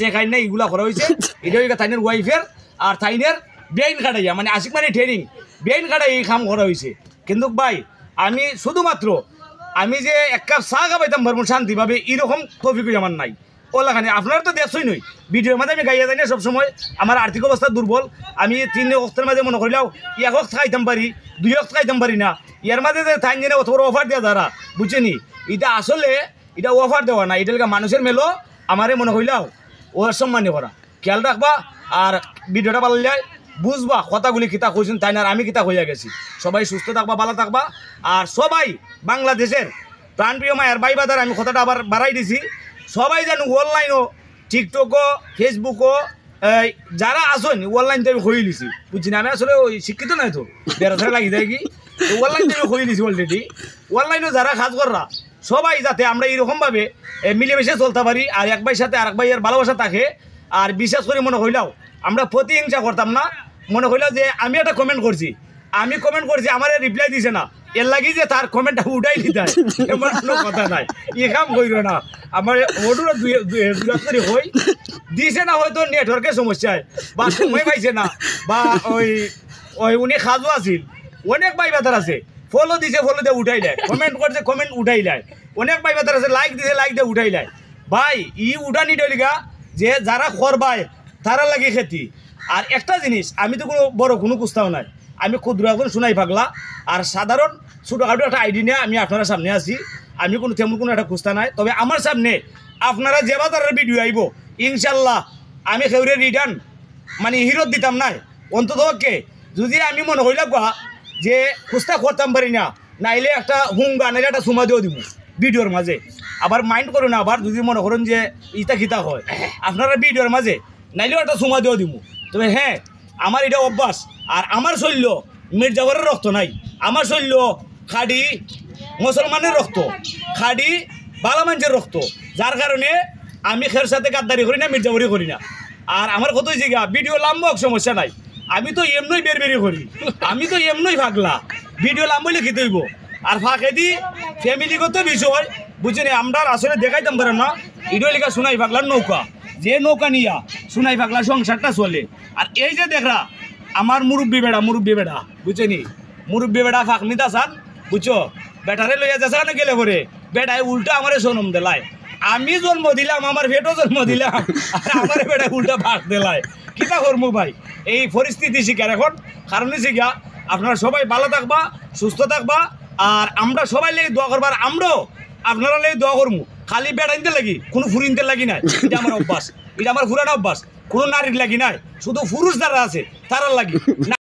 টেকাই না এগুলা করা হয়েছে এটা হইয়া তাইনের ওয়াইফের আর তাইনের বেইন কাটাইয়া মানে আশিক মানে ট্রেনিং বেইন কাটাই এই কাম করা হয়েছে কিন্তু ভাই আমি শুধুমাত্র আমি যে এক কাপ চা খাবাইতাম পারবো শান্তিভাবে এরকম তৌফিক আমার নাই ওলাখানে আপনারা তো দেখছই নই ভিডিওর মাঝে আমি গাইয়া যাই না সবসময় আমার আর্থিক অবস্থা দুর্বল আমি 3 অক্টের মাঝে মনে করিলাও 1 অক্ট খাইতাম পারি 2 অক্ট খাইতাম পারি না এর মাঝে যে থাইন জেনে অত বড় অফার দেওয়া তারা বুঝছেনি এটা আসলে এটা অফার দেওয়া না এটা মানুষের মেলো আমারে মনে হইলাও ও সম্মানী করা খেয়াল রাখবা আর ভিডিওটা ভালো যায় বুঝবা কথাগুলি কিতা কইছেন তাই না আমি কিতা হইয়া গেছি সবাই সুস্থ থাকবা ভালো থাকবা আর সবাই বাংলাদেশের প্রাণপ্রিয় মায়ের ভাই বাদার আমি কথাটা আবার বাড়াই দিছি সবাই জানো অনলাইনও টিকটকও ফেসবুকও যারা আসেন অনলাইন তো আমি হয়ে নিছি বুঝছি না আমি আসলে ওই শিক্ষিত নাই তো বেড়াছাড়া লাগি যায় কি অনলাইন তো আমি হয়ে নিছি অলরেডি অনলাইনও যারা কাজ কররা সবাই যাতে আমরা এইরকমভাবে মিলেমিশে চলতে পারি আর এক ভাইয়ের সাথে আর এক ভাইয়ের ভালোবাসা থাকে আর বিশেষ করে মনে হইলাও আমরা প্রতিহিংসা করতাম না মনে হইলাও যে আমি একটা কমেন্ট করছি আমার রিপ্লাই দিছে না এর লাগি যে তার কমেন্টটা উঠাই দিতে হয় এমন কোনো কথা নাই ই কাম করিল না আমার ওটুরা দুই হই দিছে না হয়তো নেটওয়ার্কের সমস্যায় বা সময় পাইছে না বা ওই উনি খাজু আছিল অনেক ভাই বাতার আছে ফলো দিছে ফলো দিয়ে উঠাই দেয় কমেন্ট করছে কমেন্ট উঠাই দেয় অনেক ভাই বাতার আছে লাইক দিছে লাইক দিয়ে উঠাই দেয় ভাই ই উঠানি ডলিগা যে যারা করবায় তারা লাগে খেতি আর একটা জিনিস আমি তো কোনো বড় কোনো কুস্তাও নাই আমি ক্ষুদ্র এখন শোনাই পাগলা আর সাধারণ ছোটোখাটো একটা আইডি নিয়ে আমি আপনারা সামনে আসি আমি কোনো তেমন কোনো একটা কুস্তা নাই তবে আমার সামনে আপনারা যে বাজারের ভিডিও আইব ইনশাল্লাহ আমি সেউরে রিটার্ন মানে হিরত দিতাম নাই অন্তত কে যদি আমি মনে হইলাম যে কুস্তা করতাম পারি না নাইলে একটা হুঙ্গা নাইলে একটা সুমা দিয়েও দিব ভিডিওর মাঝে আবার মাইন্ড করুন আবার যদি মনে করেন যে ইটা খিতা হয় আপনারা ভিডিওর মাঝে নাইলেও একটা সুমা দিয়েও দিব তবে হ্যাঁ আমার এটা অভ্যাস আর আমার শৈল্য মির্জাগরের রক্ত নাই আমার শৈল্য খাডি মুসলমানের রক্ত খাডি বালা মানুষের রক্ত যার কারণে আমি খের সাথে গাদ্দারি করি না মির্জাগরি করি না আর আমার কত জায়গা ভিডিও লাম্বক সমস্যা নাই আমি তো এমনই বেরবেরি করি আমি তো এমনই ভাগলা ভিডিও লাম্ব লিখে দইব আর ফাঁকে দি ফ্যামিলিগত বিষয় বুঝছেন আমরা আসলে দেখাইতাম পারেন না ইডো লেখা শোনাই ভাগলার নৌকা যে নৌকা নিয়া শোনাই ভাগলা সংসারটা চলে আর এই যে দেখরা আমার মুরব্বী বেড়া বুঝছেনি মুরব্বী বেড়া ফাঁক নিতা চান বুঝছো বেটারে লইয়া যাচ্ছে না গেলে পরে বেটায় উল্টা আমারে সোনম দেলায় আমি জন্ম দিলাম আমার ভেটও জন্ম দিলাম আর আমার বেটায় উল্টা ভাগ দেলায় কিতা করবো ভাই এই পরিস্থিতি শিকার এখন কারণে শিখা আপনারা সবাই ভালো থাকবা সুস্থ থাকবা আর আমরা সবাই লেগে দোয়া করবার আমরাও আপনারা লেগে দোয়া করবো খালি বেড়াইতে লাগি কোনো ফুরিনতে লাগি নাই এটা আমার অভ্যাস এটা আমার পুরানো অভ্যাস কোনো নারীর লাগি নাই শুধু পুরুষ যারা আছে তারা লাগি